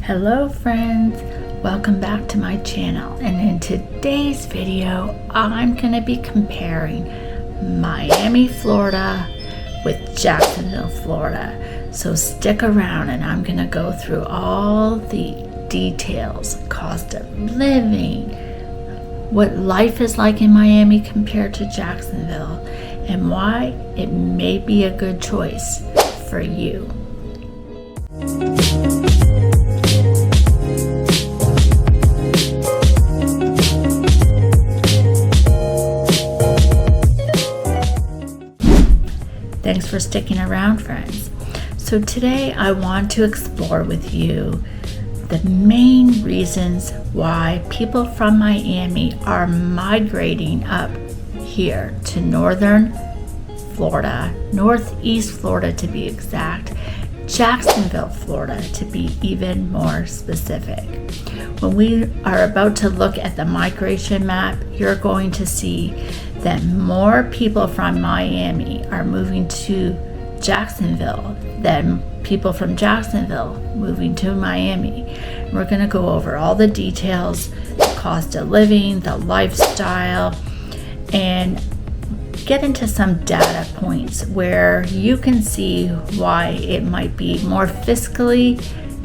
Hello friends, welcome back to my channel, and in today's video I'm going to be comparing Miami, Florida with Jacksonville, Florida. So stick around and I'm going to go through all the details, cost of living, what life is like in Miami compared to Jacksonville, and why it may be a good choice for you. Thanks for sticking around, friends. So today I want to explore with you the main reasons why people from Miami are migrating up here to northern Florida, northeast Florida to be exact, Jacksonville, Florida to be even more specific. When we are about to look at the migration map, you're going to see that more people from Miami are moving to Jacksonville than people from Jacksonville moving to Miami. We're going to go over all the details, the cost of living, the lifestyle, and get into some data points where you can see why it might be more fiscally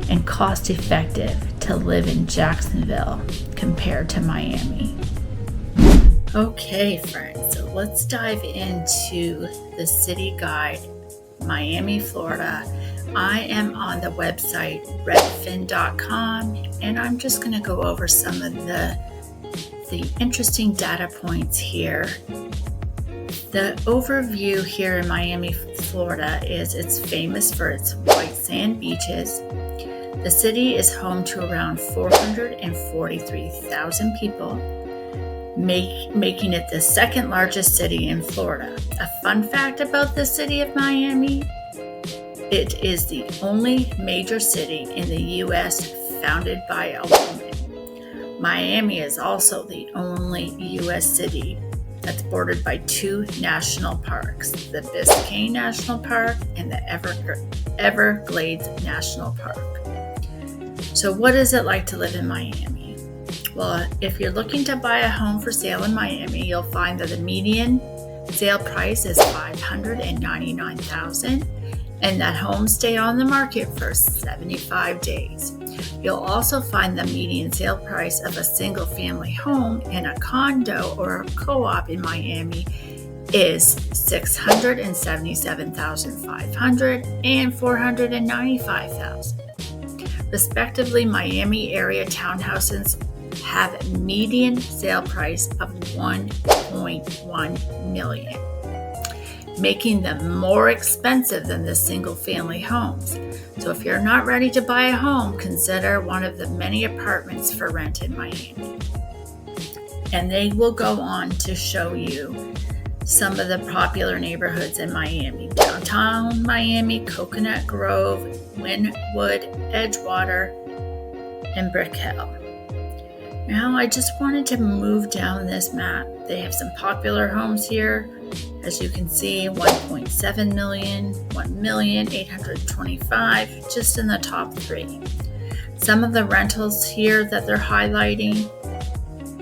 and cost effective to live in Jacksonville compared to Miami. Okay, friends, so let's dive into the city guide, Miami, Florida. I am on the website redfin.com, and I'm just going to go over some of the interesting data points here. The overview here in Miami, Florida is it's famous for its white sand beaches. The city is home to around 443,000 people, making it the second largest city in Florida. A fun fact about the city of Miami, it is the only major city in the U.S. founded by a woman. Miami is also the only U.S. city that's bordered by two national parks, the Biscayne National Park and the Everglades National Park. So what is it like to live in Miami? Well, if you're looking to buy a home for sale in Miami, you'll find that the median sale price is $599,000, and that homes stay on the market for 75 days. You'll also find the median sale price of a single-family home in a condo or a co-op in Miami is $677,500 and $495,000. Respectively, Miami area townhouses have a median sale price of $1.1 million, making them more expensive than the single-family homes. So if you're not ready to buy a home, consider one of the many apartments for rent in Miami. And they will go on to show you some of the popular neighborhoods in Miami: downtown Miami, Coconut Grove, Wynwood, Edgewater, and Brick Hill. Now, I just wanted to move down this map. They have some popular homes here. As you can see, 1.7 million, 1,825,000, just in the top three. Some of the rentals here that they're highlighting,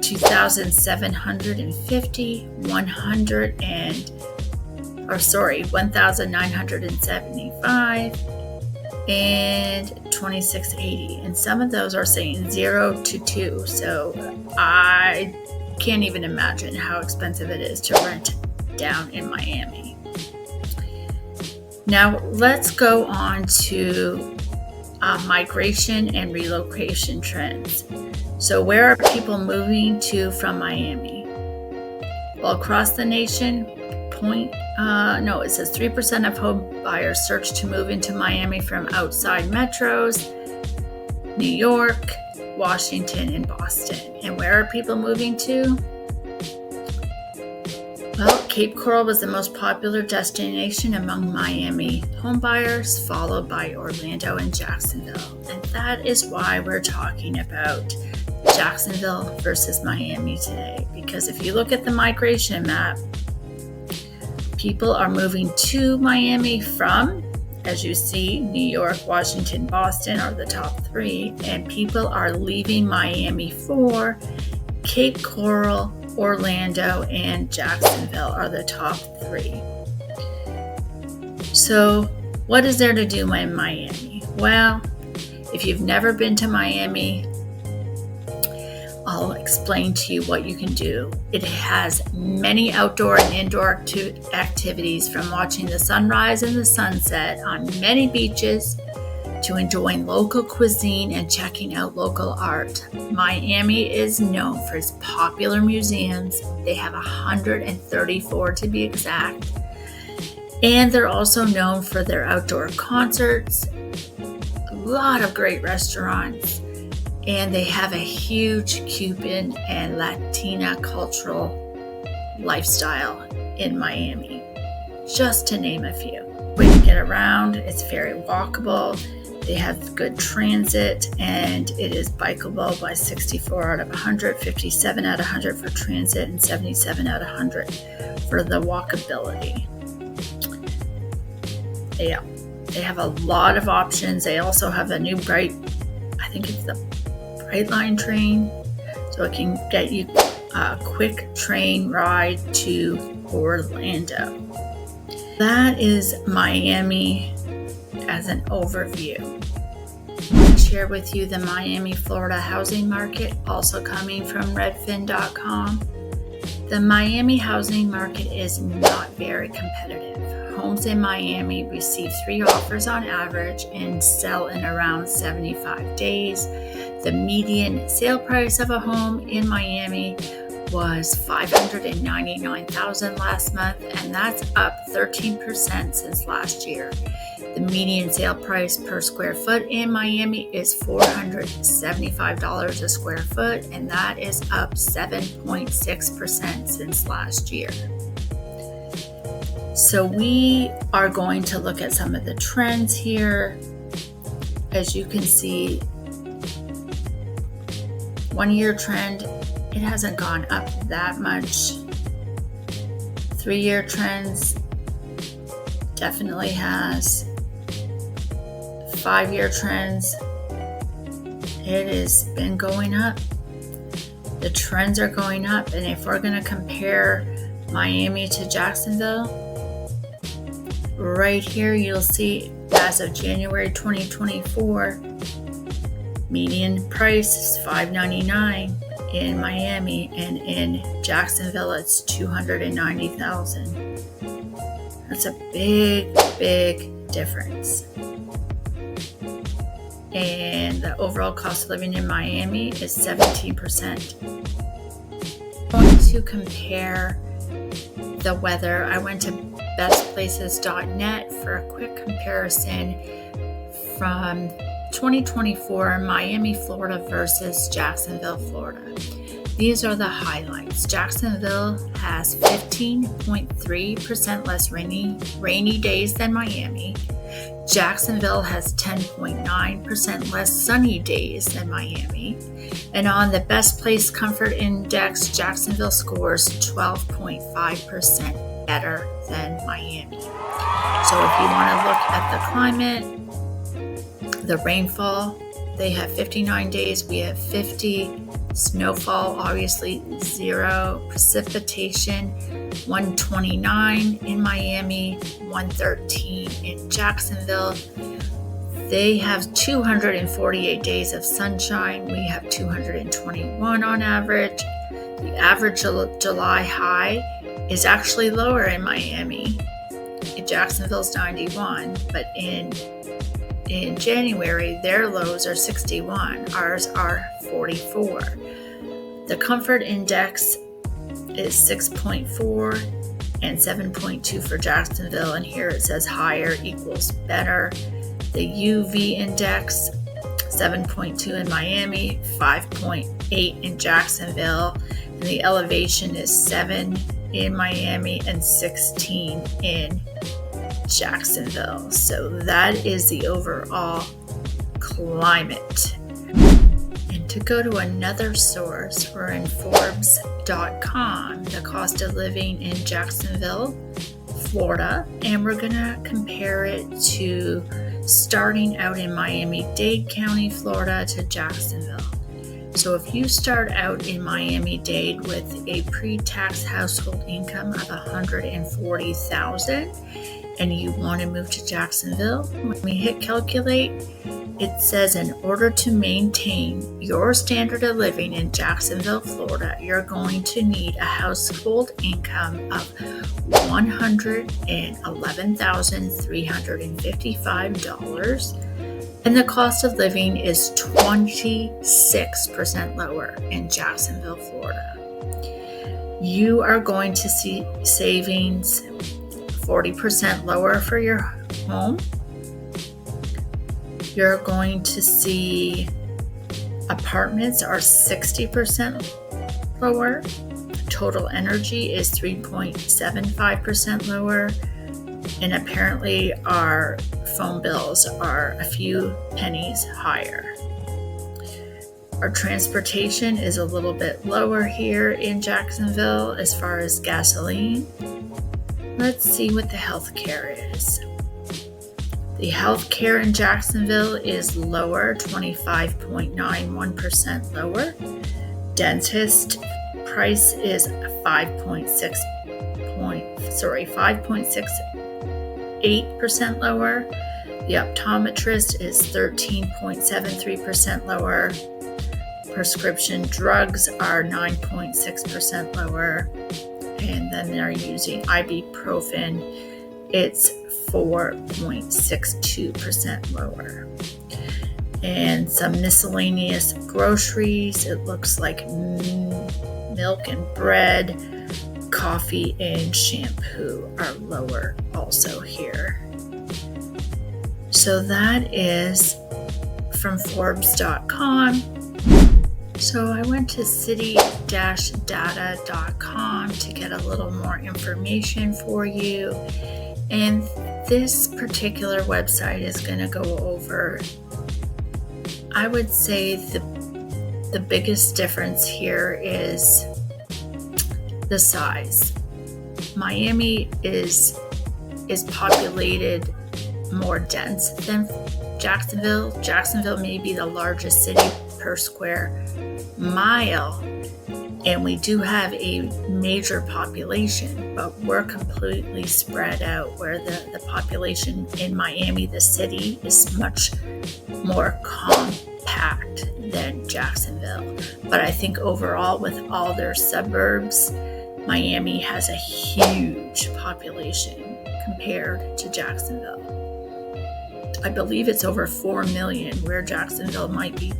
1,975, and 2680, and some of those are saying 0 to 2, so I can't even imagine how expensive it is to rent down in Miami. Now let's go on to migration and relocation trends. So where are people moving to from Miami? Well, across the nation, it says 3% of home buyers search to move into Miami from outside metros, New York, Washington, and Boston. And where are people moving to? Well, Cape Coral was the most popular destination among Miami home buyers, followed by Orlando and Jacksonville. And that is why we're talking about Jacksonville versus Miami today. Because if you look at the migration map, people are moving to Miami from As you see, New York, Washington, Boston are the top 3, and people are leaving Miami for Cape Coral, Orlando, and Jacksonville are the top 3. So, what is there to do in Miami? Well, if you've never been to Miami, I'll explain to you what you can do. It has many outdoor and indoor activities, from watching the sunrise and the sunset on many beaches to enjoying local cuisine and checking out local art. Miami is known for its popular museums. They have 134 to be exact. And they're also known for their outdoor concerts, a lot of great restaurants, and they have a huge Cuban and Latina cultural lifestyle in Miami, just to name a few. Way to get around, it's very walkable. They have good transit, and it is bikeable by 64 out of 100, 57 out of 100 for transit, and 77 out of 100 for the walkability. Yeah, they have a lot of options. They also have a new I think it's the Bright Line train, so it can get you a quick train ride to Orlando. That is Miami as an overview. I'll share with you the Miami, Florida housing market, also coming from redfin.com. The Miami housing market is not very competitive. Homes in Miami receive 3 offers on average and sell in around 75 days. The median sale price of a home in Miami was $599,000 last month, and that's up 13% since last year. The median sale price per square foot in Miami is $475 a square foot, and that is up 7.6% since last year. So we are going to look at some of the trends here. As you can see, 1-year trend, it hasn't gone up that much. 3-year trends definitely has. 5-year trends, it has been going up. The trends are going up, and if we're going to compare Miami to Jacksonville, right here you'll see as of January 2024, median price is $599 in Miami, and in Jacksonville it's $290,000. That's a big difference. And the overall cost of living in Miami is 17%. I'm going to compare the weather. I went to bestplaces.net for a quick comparison from 2024 Miami, Florida versus Jacksonville, Florida. These are the highlights. Jacksonville has 15.3% less rainy days than Miami. Jacksonville has 10.9% less sunny days than Miami. And on the Best Place Comfort Index, Jacksonville scores 12.5% better than Miami. So if you want to look at the climate, the rainfall, they have 59 days, we have 50. Snowfall, obviously 0. Precipitation, 129 in Miami, 113 in Jacksonville. They have 248 days of sunshine. We have 221 on average. The average July high is actually lower in Miami. In Jacksonville's 91, but in January, their lows are 61. Ours are 44. The comfort index is 6.4 and 7.2 for Jacksonville, and here it says higher equals better. The UV index, 7.2 in Miami, 5.8 in Jacksonville, and the elevation is 7 in Miami and 16 in Jacksonville. So that is the overall climate. And to go to another source, we're in Forbes.com. The cost of living in Jacksonville, Florida, and we're going to compare it to starting out in Miami-Dade County, Florida to Jacksonville. So if you start out in Miami-Dade with a pre-tax household income of $140,000 and you want to move to Jacksonville, when we hit calculate, it says in order to maintain your standard of living in Jacksonville, Florida, you're going to need a household income of $111,355. And the cost of living is 26% lower in Jacksonville, Florida. You are going to see savings 40% lower for your home. You're going to see apartments are 60% lower. Total energy is 3.75% lower. And apparently our phone bills are a few pennies higher. Our transportation is a little bit lower here in Jacksonville as far as gasoline. Let's see what the healthcare is. The healthcare in Jacksonville is lower, 25.91% lower. Dentist price is 5.68% lower. The optometrist is 13.73% lower. Prescription drugs are 9.6% lower. And then they're using ibuprofen. It's 4.62% lower. And some miscellaneous groceries. It looks like milk and bread, coffee, and shampoo are lower also here. So that is from Forbes.com. So I went to city-data.com to get a little more information for you. And this particular website is going to go over, I would say the biggest difference here is the size. Miami is populated more dense than Jacksonville. Jacksonville may be the largest city per square mile, and we do have a major population, but we're completely spread out, where the population in Miami, the city, is much more compact than Jacksonville. But I think overall, with all their suburbs, Miami has a huge population compared to Jacksonville. I believe it's over 4 million, where Jacksonville might be,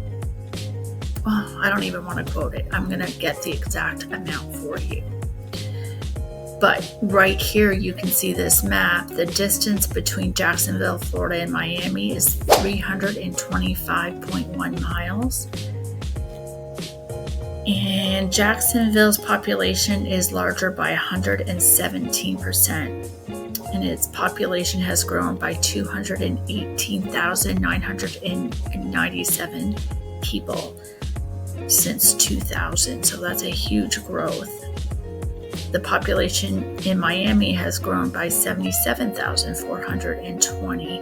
well, I don't even want to quote it. I'm going to get the exact amount for you. But right here, you can see this map. The distance between Jacksonville, Florida, and Miami is 325.1 miles. And Jacksonville's population is larger by 117%. And its population has grown by 218,997 people since 2000. So that's a huge growth. The population in Miami has grown by 77,420.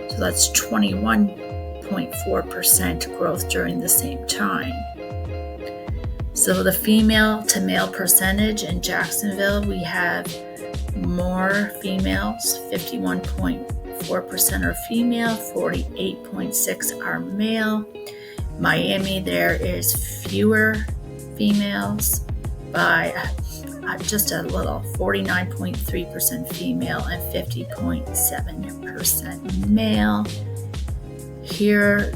So that's 21.4% growth during the same time. So the female to male percentage in Jacksonville, we have more females, 51.4% are female, 48.6% are male. Miami, there is fewer females by just a little, 49.3% female and 50.7% male. Here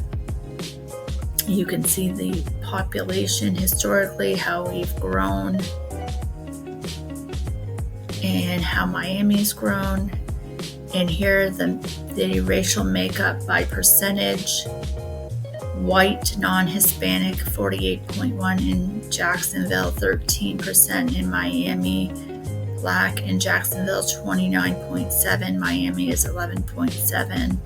you can see the population historically, how we've grown and how Miami's grown. And here the racial makeup by percentage. White, non-Hispanic, 48.1% in Jacksonville, 13% in Miami. Black in Jacksonville, 29.7%. Miami is 11.7%.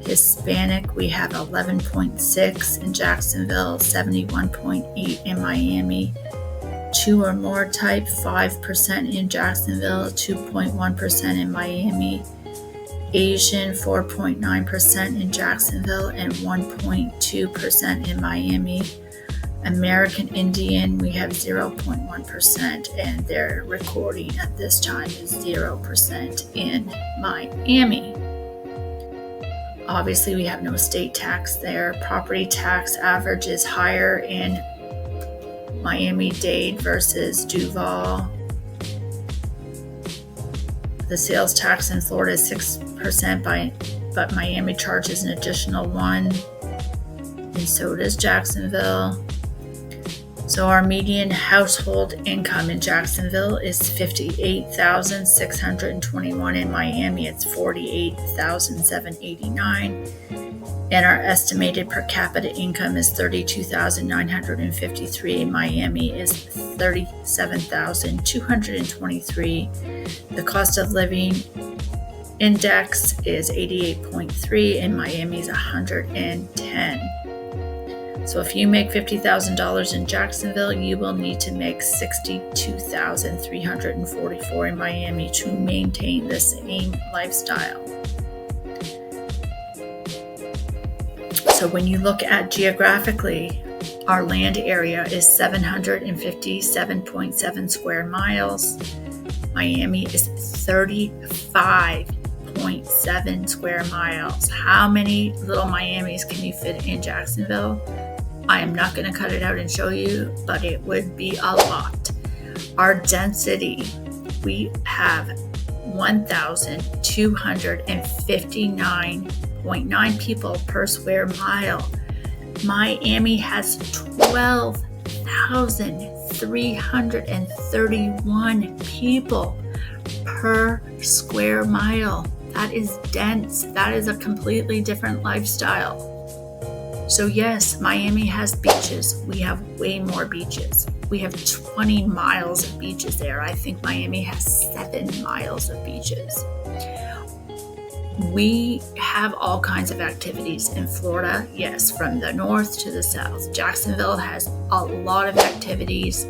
Hispanic, we have 11.6% in Jacksonville, 71.8% in Miami. 2 or more type, 5% in Jacksonville, 2.1% in Miami. Asian, 4.9% in Jacksonville and 1.2% in Miami. American Indian, we have 0.1%, and their recording at this time is 0% in Miami. Obviously, we have no state tax there. Property tax average is higher in Miami-Dade versus Duval. The sales tax in Florida is 6%, but Miami charges an additional 1%, and so does Jacksonville. So our median household income in Jacksonville is $58,621. In Miami, it's $48,789. And our estimated per capita income is $32,953. In Miami is $37,223. The cost of living index is 88.3, and Miami is 110. So if you make $50,000 in Jacksonville, you will need to make $62,344 in Miami to maintain the same lifestyle. So when you look at geographically, our land area is 757.7 square miles. Miami is 35.7 square miles. How many little Miamis can you fit in Jacksonville? I am not going to cut it out and show you, but it would be a lot. Our density, we have 1,259.9 people per square mile. Miami has 12,331 people per square mile. That is dense. That is a completely different lifestyle. So yes, Miami has beaches. We have way more beaches. We have 20 miles of beaches there. I think Miami has 7 miles of beaches. We have all kinds of activities in Florida, yes, from the north to the south. Jacksonville has a lot of activities.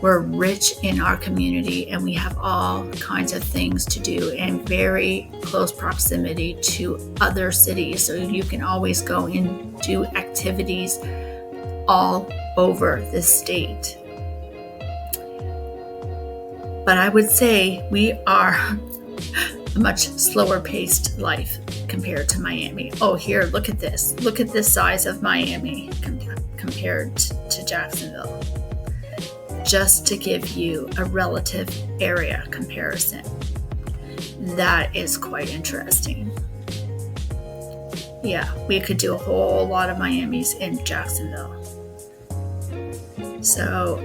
We're rich in our community, and we have all kinds of things to do in very close proximity to other cities. So you can always go and do activities all over the state. But I would say we are a much slower paced life compared to Miami. Oh, here, look at this. Look at the size of Miami compared to Jacksonville. Just to give you a relative area comparison. That is quite interesting. Yeah, we could do a whole lot of Miamis in Jacksonville. So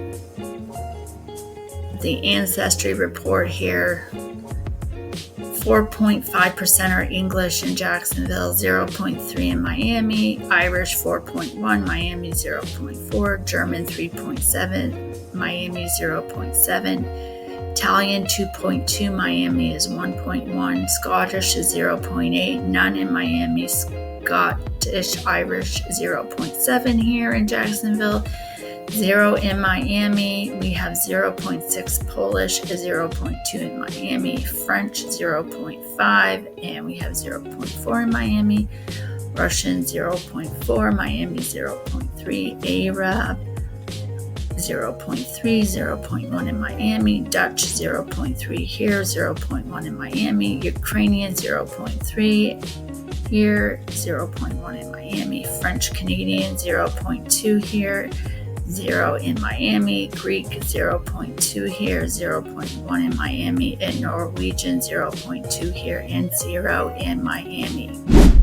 the ancestry report here, 4.5% are English in Jacksonville, 0.3% in Miami, Irish 4.1%, Miami 0.4%, German 3.7%, Miami 0.7%, Italian 2.2%, Miami is 1.1%, Scottish is 0.8%, none in Miami, Scottish Irish 0.7% here in Jacksonville, 0 in Miami, we have 0.6 Polish, 0.2 in Miami, French 0.5, and we have 0.4 in Miami, Russian 0.4, Miami 0.3, Arab 0.3, 0.1 in Miami, Dutch 0.3 here, 0.1 in Miami, Ukrainian 0.3 here, 0.1 in Miami, French Canadian 0.2 here, 0 in Miami, Greek 0.2 here, 0.1 in Miami, and Norwegian 0.2 here, and 0 in Miami.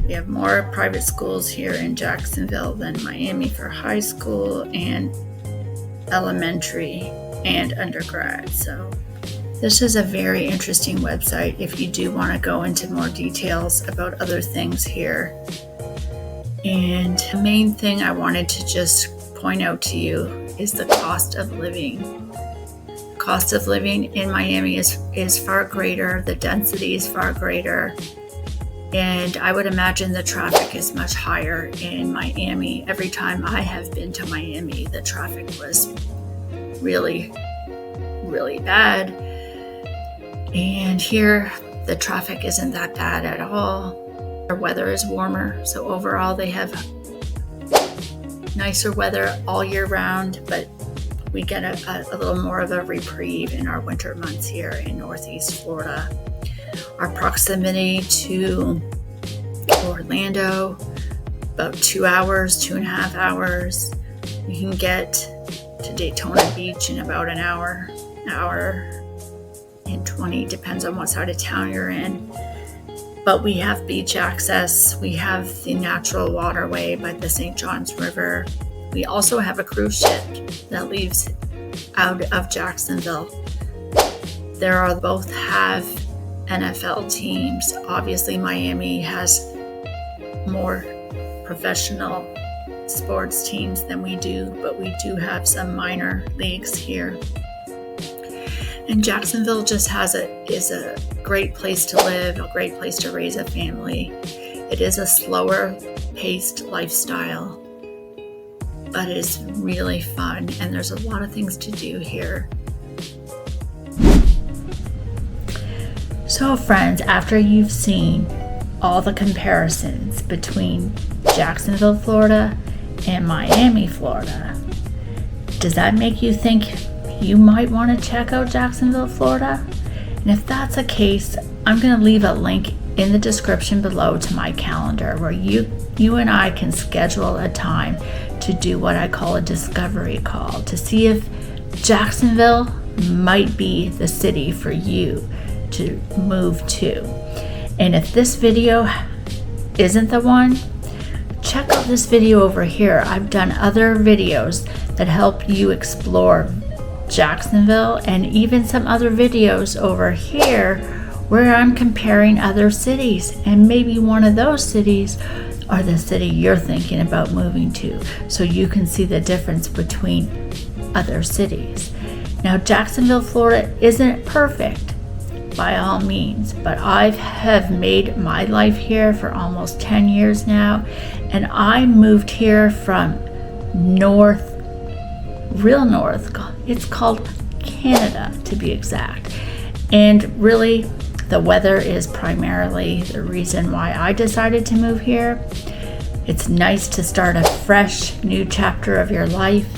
We have more private schools here in Jacksonville than Miami for high school and elementary and undergrad. So this is a very interesting website if you do want to go into more details about other things here. And the main thing I wanted to just point out to you is the cost of living. Cost of living in Miami is far greater. The density is far greater. And I would imagine the traffic is much higher in Miami. Every time I have been to Miami, the traffic was really, really bad. And here, the traffic isn't that bad at all. Our weather is warmer, so overall they have nicer weather all year round, but we get a little more of a reprieve in our winter months here in Northeast Florida. Our proximity to Orlando, about 2 hours, 2.5 hours. You can get to Daytona Beach in about an hour and 20, depends on what side of town you're in. But we have beach access. We have the natural waterway by the St. Johns River. We also have a cruise ship that leaves out of Jacksonville. Both have NFL teams. Obviously, Miami has more professional sports teams than we do, but we do have some minor leagues here. And Jacksonville just is a great place to live, a great place to raise a family. It is a slower paced lifestyle, but it's really fun, and there's a lot of things to do here. So friends, after you've seen all the comparisons between Jacksonville, Florida and Miami, Florida, does that make you think you might want to check out Jacksonville, Florida? And if that's the case, I'm going to leave a link in the description below to my calendar where you and I can schedule a time to do what I call a discovery call to see if Jacksonville might be the city for you to move to. And if this video isn't the one, check out this video over here. I've done other videos that help you explore Jacksonville, and even some other videos over here where I'm comparing other cities, and maybe one of those cities are the city you're thinking about moving to, so you can see the difference between other cities. Now, Jacksonville, Florida isn't perfect by all means, but I have made my life here for almost 10 years now, and I moved here from real north. It's called Canada, to be exact. And really, the weather is primarily the reason why I decided to move here. It's nice to start a fresh new chapter of your life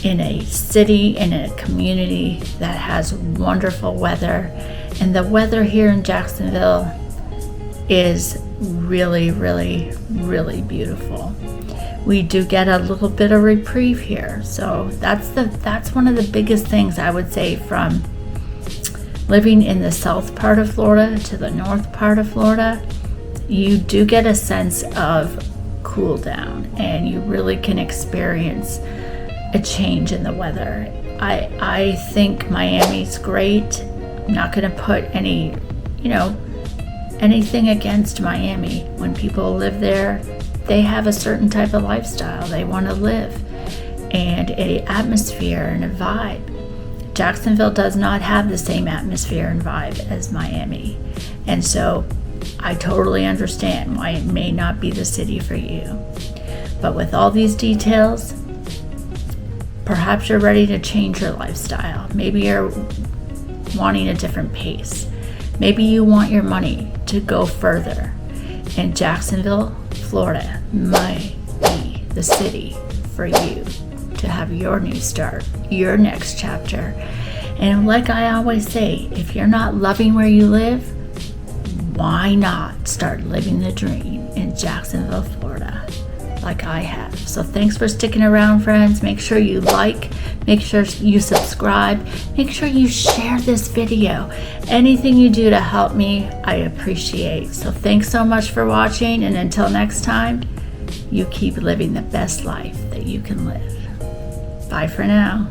in a city, in a community that has wonderful weather. And the weather here in Jacksonville is really, really, really beautiful. We do get a little bit of reprieve here. So that's one of the biggest things I would say from living in the south part of Florida to the north part of Florida. You do get a sense of cool down, and you really can experience a change in the weather. I think Miami's great. I'm not going to put anything against Miami. When people live there, they have a certain type of lifestyle they want to live, and a atmosphere and a vibe. Jacksonville does not have the same atmosphere and vibe as Miami, and so I totally understand why it may not be the city for you. But with all these details, perhaps you're ready to change your lifestyle. Maybe you're wanting a different pace. Maybe you want your money to go further, and Jacksonville, Florida might be the city for you to have your new start, your next chapter. And like I always say, if you're not loving where you live, why not start living the dream in Jacksonville, Florida, like I have? So thanks for sticking around, friends. Make sure you like, make sure you subscribe, make sure you share this video. Anything you do to help me, I appreciate. So thanks so much for watching, and until next time, you keep living the best life that you can live. Bye for now.